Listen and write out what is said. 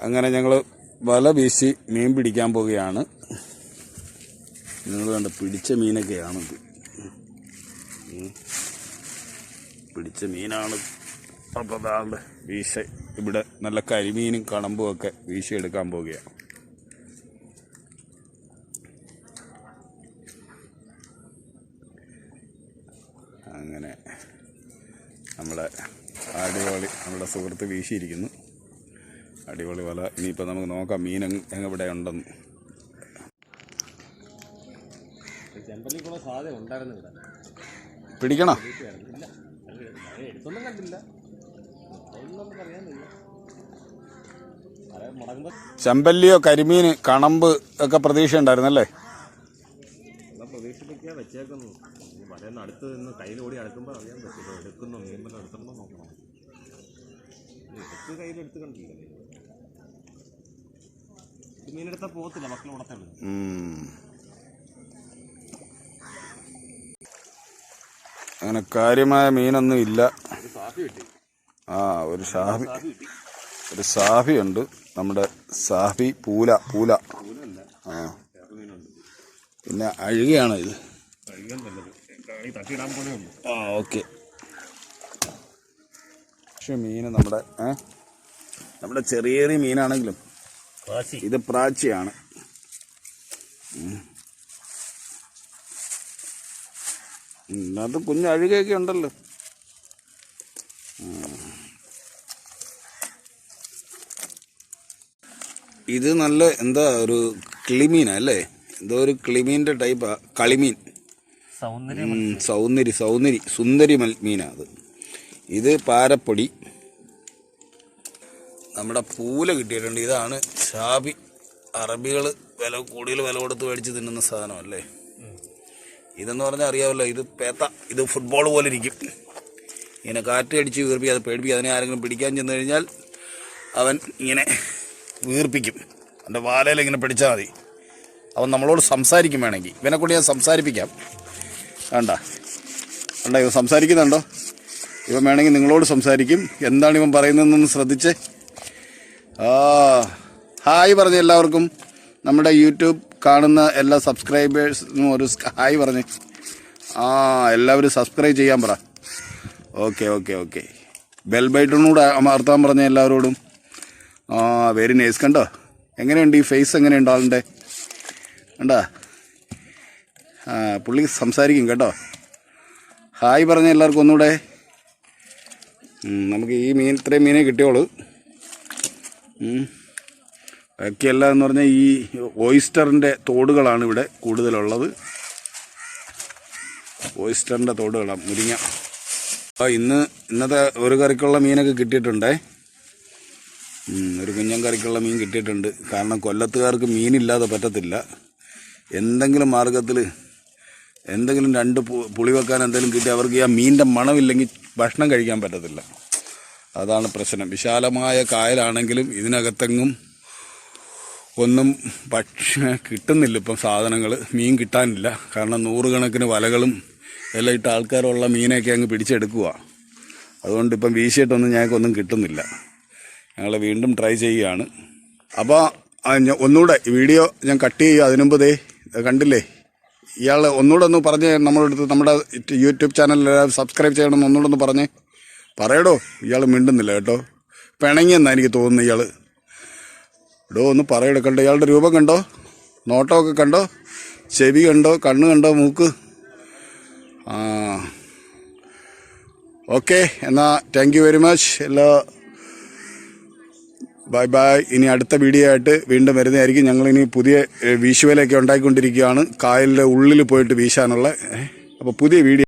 അങ്ങനെ ഞങ്ങൾ വല വീശി മീൻ പിടിക്കാൻ പോവുകയാണ്. നിങ്ങൾ കണ്ട പിടിച്ച മീനൊക്കെയാണിത്. പിടിച്ച മീനാണ്. അപ്പോൾ അതാണ്ട് വീശ ഇവിടെ നല്ല കരിമീനും കണമ്പും ഒക്കെ വീശിയെടുക്കാൻ പോവുകയാണ്. അങ്ങനെ നമ്മുടെ അടിപൊളി നമ്മുടെ സുഹൃത്ത് വീശിയിരിക്കുന്നു. അടിപൊളി വല. ഇനിയിപ്പോൾ നമുക്ക് നോക്കാം മീൻ എവിടെ ഉണ്ടെന്ന്. പിടിക്കണോ? ചെമ്പല്ലിയോ കരിമീന് കണമ്പ് ഒക്കെ പ്രതീക്ഷ ഉണ്ടായിരുന്നല്ലേ? അടുത്ത് നിന്ന് കയ്യിലോടി അടുക്കുമ്പോൾ അറിയാൻ പറ്റില്ല. എടുക്കുന്നു മീൻ എടുത്തുണ്ടോ നോക്കണം. എടുത്ത് കയ്യിലെടുത്ത് കണ്ടില്ല. മീനെടുത്താൽ പോകത്തില്ല, മക്കൾ ഉണത്തുള്ളൂ. അങ്ങനെ കാര്യമായ മീനൊന്നും ഇല്ല. ഒരു സാഫി ഉണ്ട്. നമ്മുടെ സാഫി പൂല. പിന്നെ അഴുകയാണ് ഇത്. ഓക്കെ. പക്ഷെ മീന് നമ്മുടെ ചെറിയ മീനാണെങ്കിലും ഇത് പ്രാച്ചിയാണ്. അത് കുഞ്ഞഴുകയൊക്കെ ഉണ്ടല്ലോ. ഇത് നല്ല എന്താ ഒരു കിളിമീനാ അല്ലേ? എന്തോ ഒരു കിളിമീൻ്റെ ടൈപ്പാ. കളിമീൻ, സുന്ദരി മീനാ അത്. ഇത് പാരപ്പൊടി. നമ്മുടെ പൂല കിട്ടിയിട്ടുണ്ട്. ഇതാണ് ഷാബി. അറബികൾ കൂടുതൽ വില കൊടുത്ത് മേടിച്ച് തിന്നുന്ന സാധനം അല്ലേ? ഇതെന്ന് പറഞ്ഞാൽ അറിയാമല്ലോ, ഇത് പേത്ത. ഇത് ഫുട്ബോൾ പോലെ ഇരിക്കും. ഇങ്ങനെ കാറ്റ് അടിച്ച് വീർപ്പിക്കുക, അത് പേടിപ്പിക്കുക. അതിനെ ആരെങ്കിലും പിടിക്കാൻ ചെന്ന് കഴിഞ്ഞാൽ അവൻ ഇങ്ങനെ വീർപ്പിക്കും. അവൻ്റെ വാലയിൽ ഇങ്ങനെ പിടിച്ചാൽ മതി. അവൻ നമ്മളോട് സംസാരിക്കും. വേണമെങ്കിൽ ഇവനെ കൊണ്ട് ഞാൻ സംസാരിപ്പിക്കാം. വേണ്ട ഇവൻ സംസാരിക്കുന്നുണ്ടോ? ഇവൻ വേണമെങ്കിൽ നിങ്ങളോട് സംസാരിക്കും. എന്താണ് ഇവൻ പറയുന്നതെന്നൊന്ന് ശ്രദ്ധിച്ചേ. ഹായ് പറഞ്ഞ് എല്ലാവർക്കും, നമ്മുടെ യൂട്യൂബ് കാണുന്ന എല്ലാ സബ്സ്ക്രൈബേഴ്സിനും ഒരു ഹായ് പറഞ്ഞ്. എല്ലാവരും സബ്സ്ക്രൈബ് ചെയ്യാൻ പറ. ഓക്കെ. ബെൽ ബൈറ്റണും കൂടെ അമർത്താൻ പറഞ്ഞ എല്ലാവരോടും. Very nice. കണ്ടോ എങ്ങനെയുണ്ട് ഈ ഫേസ്? എങ്ങനെയുണ്ട് ആളിൻ്റെ? കണ്ടാ? പുള്ളി സംസാരിക്കും കേട്ടോ. ഹായ് പറഞ്ഞ എല്ലാവർക്കും ഒന്നുകൂടെ. നമുക്ക് ഈ ഇത്രയും മീനെ കിട്ടിയോളൂ. ബാക്കിയല്ല എന്ന് പറഞ്ഞാൽ ഈ ഓയിസ്റ്ററിൻ്റെ തോടുകളാണ് ഇവിടെ കൂടുതലുള്ളത്. ഓയിസ്റ്ററിൻ്റെ തോടുകളാണ്. മുരിങ്ങ. ഇന്നത്തെ ഒരു കറിക്കുള്ള മീനൊക്കെ കിട്ടിയിട്ടുണ്ടേ. ഒരു കുഞ്ഞൻ കറിക്കുള്ള മീൻ കിട്ടിയിട്ടുണ്ട്. കാരണം കൊല്ലത്തുകാർക്ക് മീനില്ലാതെ പറ്റത്തില്ല. എന്തെങ്കിലും മാർഗത്തിൽ എന്തെങ്കിലും രണ്ട് പുളി വെക്കാൻ എന്തെങ്കിലും കിട്ടി അവർക്ക് ആ മീനിൻ്റെ മണമില്ലെങ്കിൽ ഭക്ഷണം കഴിക്കാൻ പറ്റത്തില്ല. അതാണ് പ്രശ്നം. വിശാലമായ കായലാണെങ്കിലും ഇതിനകത്തെങ്ങും ഒന്നും കിട്ടുന്നില്ല. ഇപ്പം സാധനങ്ങൾ മീൻ കിട്ടാനില്ല. കാരണം 100 കണക്കിന് വലകളും എല്ലാം ഇട്ട് ആൾക്കാരുള്ള മീനൊക്കെ അങ്ങ് പിടിച്ചെടുക്കുക. അതുകൊണ്ട് ഇപ്പം വീശിയിട്ടൊന്നും ഞങ്ങൾക്കൊന്നും കിട്ടുന്നില്ല. ഞങ്ങൾ വീണ്ടും ട്രൈ ചെയ്യുകയാണ്. അപ്പോൾ ഒന്നുകൂടെ വീഡിയോ ഞാൻ കട്ട് ചെയ്യുക. അതിനുമുമ്പ് കണ്ടില്ലേ, ഇയാൾ ഒന്നുകൂടെ ഒന്ന് പറഞ്ഞ് നമ്മളെടുത്ത് നമ്മുടെ യൂട്യൂബ് ചാനൽ സബ്സ്ക്രൈബ് ചെയ്യണമെന്ന് ഒന്നുകൂടെ ഒന്ന് പറഞ്ഞ് പറയടോ. ഇയാൾ മിണ്ടുന്നില്ല കേട്ടോ. പിണങ്ങിയെന്നാണ് എനിക്ക് തോന്നുന്നത് ഇയാൾ. ഒന്ന് പറയടോ. കണ്ടോ ഇയാളുടെ രൂപം കണ്ടോ? നോട്ടമൊക്കെ കണ്ടോ? ചെവി കണ്ടോ? കണ്ണ് കണ്ടോ? മൂക്ക്? ഓക്കെ. എന്നാൽ thank you very much. Bye. ഇനി അടുത്ത വീഡിയോ ആയിട്ട് വീണ്ടും വരുന്നതായിരിക്കും. ഞങ്ങളിനി പുതിയ വീശുവലയൊക്കെ ഉണ്ടാക്കിക്കൊണ്ടിരിക്കുകയാണ്. കായലിൻ്റെ ഉള്ളിൽ പോയിട്ട് വീശാനുള്ള. അപ്പോൾ പുതിയ വീഡിയോ